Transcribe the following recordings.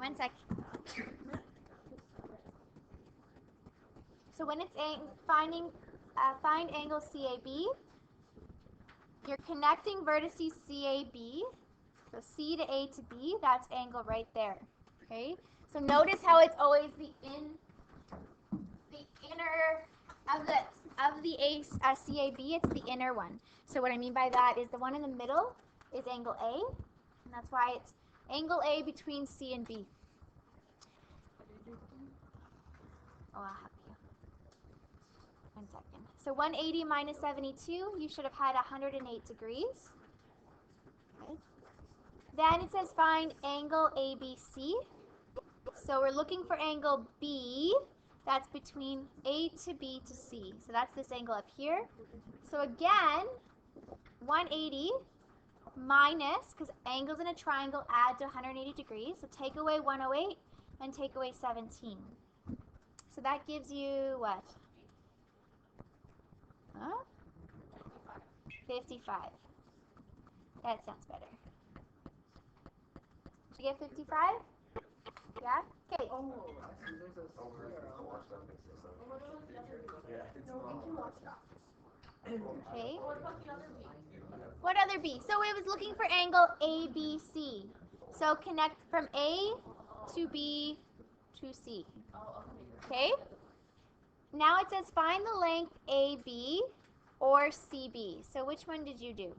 One sec. So when it's find angle CAB, you're connecting vertices CAB. So C to A to B, that's angle right there. Okay. So notice how it's always the inner of the CAB. It's the inner one. So what I mean by that is the one in the middle is angle A, and that's why it's angle A between C and B. Oh, I'll help you. 1 second. So 180 minus 72, you should have had 108 degrees. Okay. Then it says find angle ABC. So we're looking for angle B. That's between A to B to C. So that's this angle up here. So again, 180 minus, because angles in a triangle add to 180 degrees. So take away 108 and take away 17. So that gives you what? Huh? 55. That sounds better. Did you get 55? Yeah? Okay. Okay. What other B? So it was looking for angle ABC. So connect from A to B to C. Okay? Now it says find the length AB or CB. So which one did you do?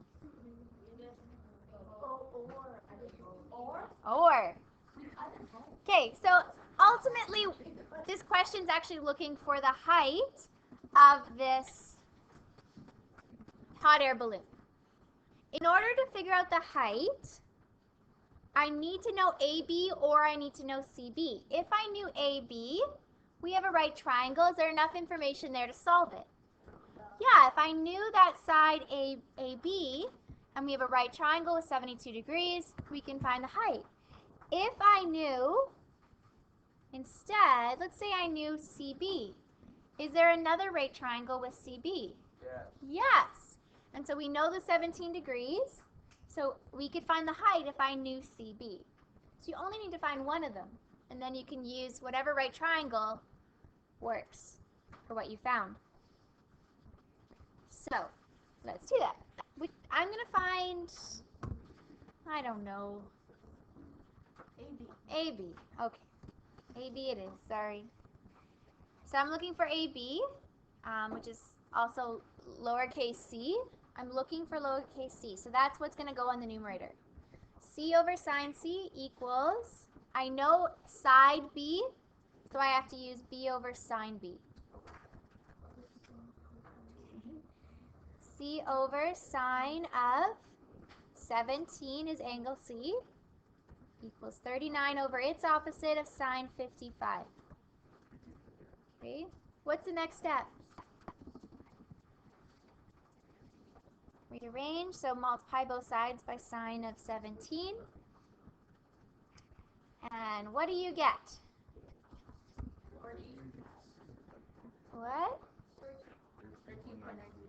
Or. Okay, so ultimately this question is actually looking for the height of this hot air balloon. In order to figure out the height, I need to know AB or I need to know CB. If I knew AB, we have a right triangle. Is there enough information there to solve it? Yeah, if I knew that side AB and we have a right triangle with 72 degrees, we can find the height. If I knew, instead, let's say I knew CB. Is there another right triangle with CB? Yes. Yes. And so we know the 17 degrees, so we could find the height if I knew CB. So you only need to find one of them, and then you can use whatever right triangle works for what you found. So let's do that. I'm going to find, I don't know, AB. AB. Okay. AB it is, sorry. So I'm looking for AB, which is also lowercase c. I'm looking for lowercase c. So that's what's going to go on the numerator. C over sine c equals, I know side b, so I have to use b over sine b. C over sine of 17 is angle C equals 39 over its opposite of sine 55. Okay, what's the next step? Rearrange, so multiply both sides by sine of 17. And what do you get? 40. What? 13.92.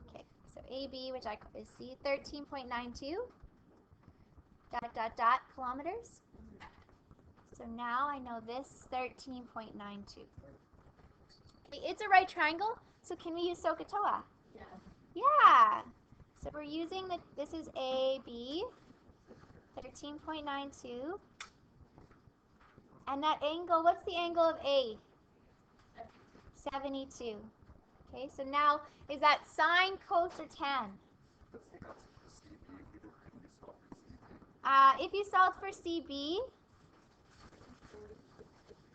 Okay, so AB, which I is C, 13.92 dot dot dot kilometers. So now I know this 13.92. Okay, it's a right triangle, so can we use SOHCAHTOA? Yeah. Yeah. So we're using this is AB, 13.92. And that angle, what's the angle of A? 72. Okay, so now, is that sine, cos, or tan? If you solved for CB,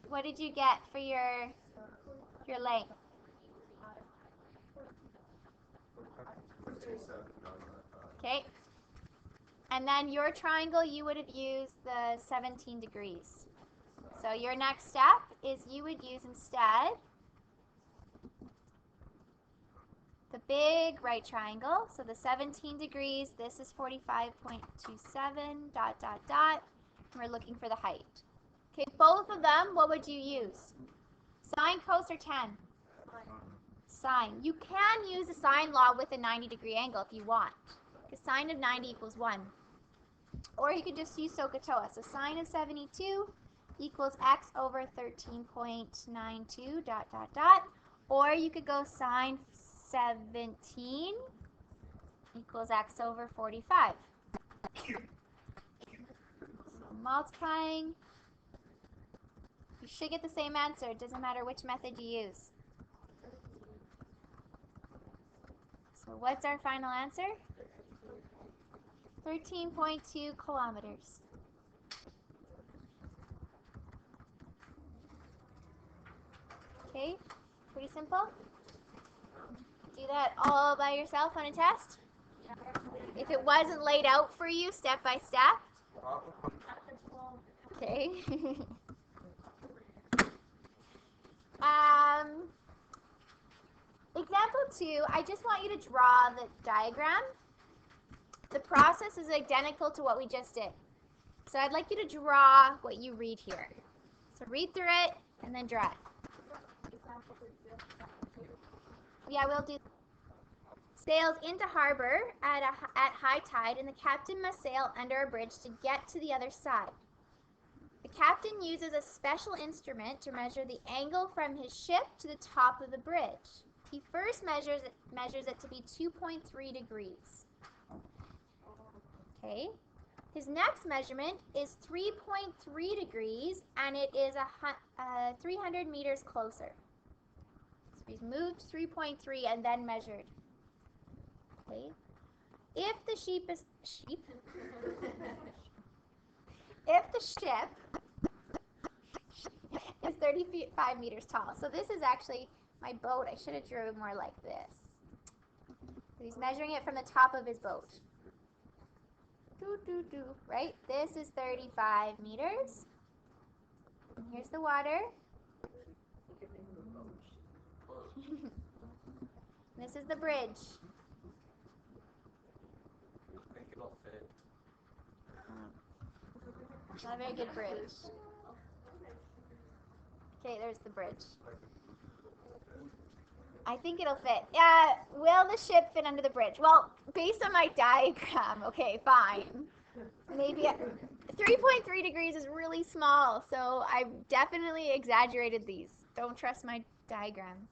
what did you get for your length? Okay. And then your triangle, you would have used the 17 degrees. So your next step is you would use instead the big right triangle. So the 17 degrees, this is 45.27, dot, dot, dot. And we're looking for the height. Okay, both of them, what would you use? Sine, cos, or tan? Sine. You can use the sine law with a 90-degree angle if you want, because sine of 90 equals 1. Or you could just use SOHCAHTOA. So sine of 72 equals x over 13.92 dot dot dot. Or you could go sine 17 equals x over 45. So multiplying, you should get the same answer. It doesn't matter which method you use. So what's our final answer? 13.2 kilometers. Okay, pretty simple. Do that all by yourself on a test. If it wasn't laid out for you step by step. Okay. Example 2, I just want you to draw the diagram. The process is identical to what we just did. So I'd like you to draw what you read here. So read through it and then draw it. Yeah, we'll do. Sails into harbor at high tide, and the captain must sail under a bridge to get to the other side. The captain uses a special instrument to measure the angle from his ship to the top of the bridge. He first measures it to be 2.3 degrees. Okay. His next measurement is 3.3 degrees, and it is 300 meters closer. So he's moved 3.3 and then measured. Okay. If the ship is 35 meters tall. So this is actually my boat. I should have drew more like this. So he's measuring it from the top of his boat. Right? This is 35 meters. And here's the water. This is the bridge. Not a very good bridge. Okay, there's the bridge. I think it'll fit. Will the ship fit under the bridge? Well, based on my diagram, okay, fine. Maybe 3.3 degrees is really small, so I've definitely exaggerated these. Don't trust my diagrams.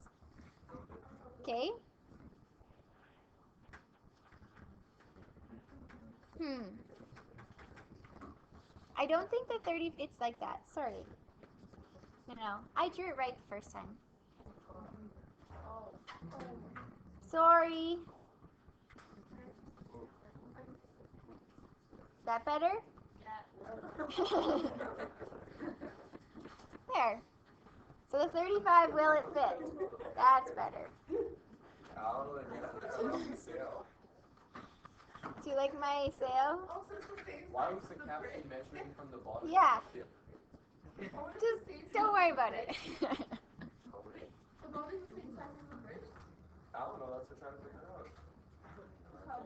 Okay? I don't think that it's like that. Sorry. No. I drew it right the first time. Sorry. Is that better? Yeah. There. So the 35, will it fit? That's better. Do you like my sail? Why was the captain measuring from the bottom Yeah. of the ship? Just don't worry about it. I don't know, that's what I'm trying to figure out.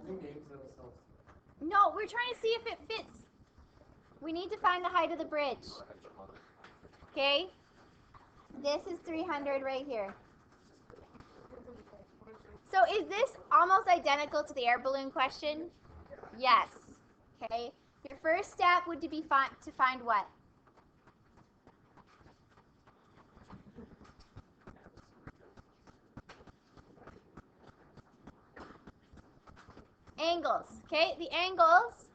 Who names themselves? No, we're trying to see if it fits. We need to find the height of the bridge. Okay? This is 300 right here. So is this almost identical to the air balloon question? Yes. Okay. Your first step would be to find what? Angles. Okay, the angles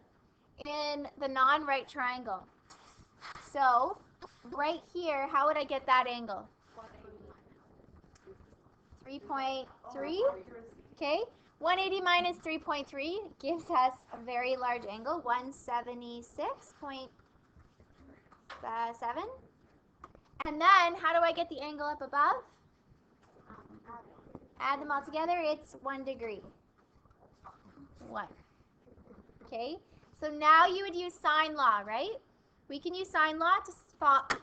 in the non-right triangle. So right here, how would I get that angle? 3.3. Okay. 180 minus 3.3 gives us a very large angle, 176.7. And then, how do I get the angle up above? Add them all together, it's 1 degree. 1. Okay, so now you would use sine law, right? We can use sine law to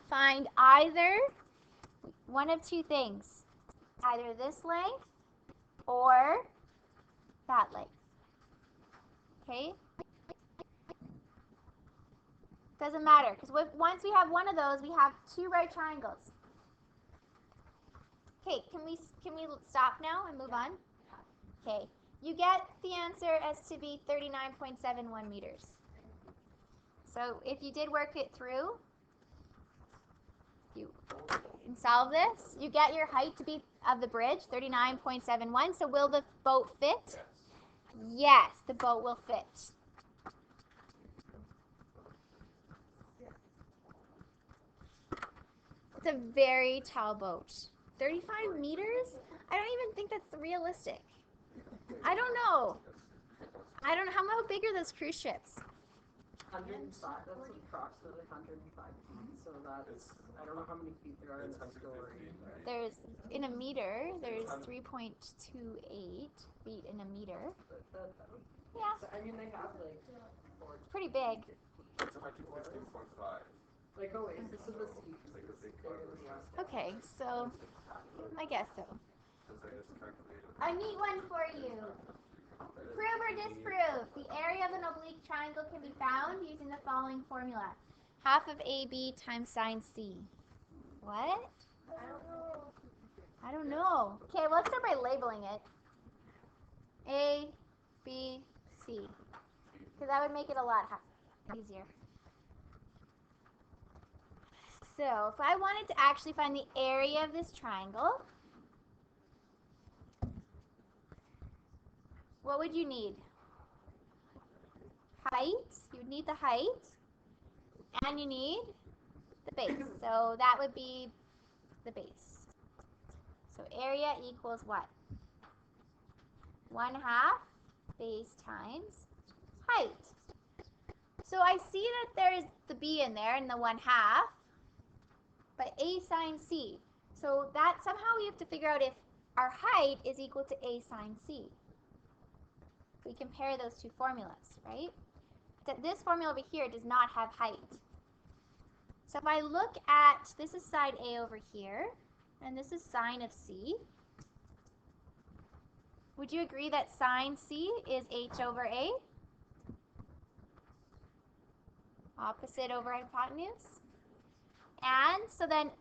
find either one of two things. Either this length or that length. Okay? Doesn't matter, because once we have one of those, we have two right triangles. Okay, can we stop now and move on? Okay, you get the answer as to be 39.71 meters. So if you did work it through, You can solve this. You get your height to be of the bridge, 39.71. So will the boat fit? Yes, the boat will fit. It's a very tall boat. 35 meters? I don't even think that's realistic. I don't know. I don't know. How big are those cruise ships? 105, that's approximately 105 feet, so that's, I don't know how many feet there are in the story. There's, in a meter, there's 3.28 feet in a meter. Yeah. So, I mean, they have like, It's pretty big. It's like 15.5. like, oh wait, this is the sea. Like a big car. Okay, so I guess so. Since I just calculated. A neat one for you. Prove or disprove. The area of an oblique triangle can be found using the following formula. Half of AB times sine C. What? I don't know. Okay, well, let's start by labeling it. A, B, C. Because that would make it a lot easier. So if I wanted to actually find the area of this triangle, what would you need? Height. You would need the height. And you need the base. So that would be the base. So area equals what? 1/2 base times height. So I see that there's the b in there and the 1/2, but a sine c. So that somehow we have to figure out if our height is equal to a sine c. We compare those two formulas, right? This formula over here does not have height. So if I look at, this is side A over here, and this is sine of C. Would you agree that sine C is h over A? Opposite over hypotenuse. And so then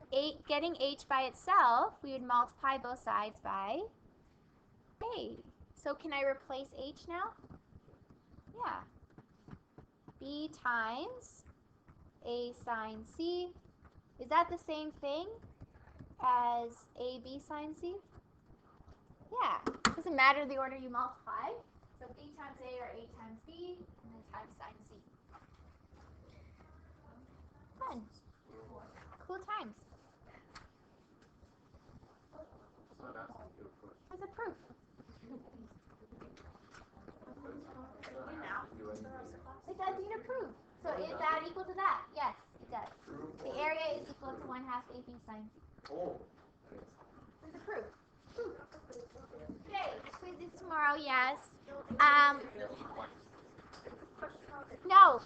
getting h by itself, we would multiply both sides by A. So can I replace h now? Yeah. B times A sine C. Is that the same thing as AB sine C? Yeah. Doesn't matter the order you multiply. So B times A or A times B, and then times sine C. Fun. Cool times. What's a proof? It does need a proof. So is that equal to that? Yes, it does. The area is equal to 1/2 AB sine C. Oh. It's a proof. Okay, quiz is tomorrow, yes. No.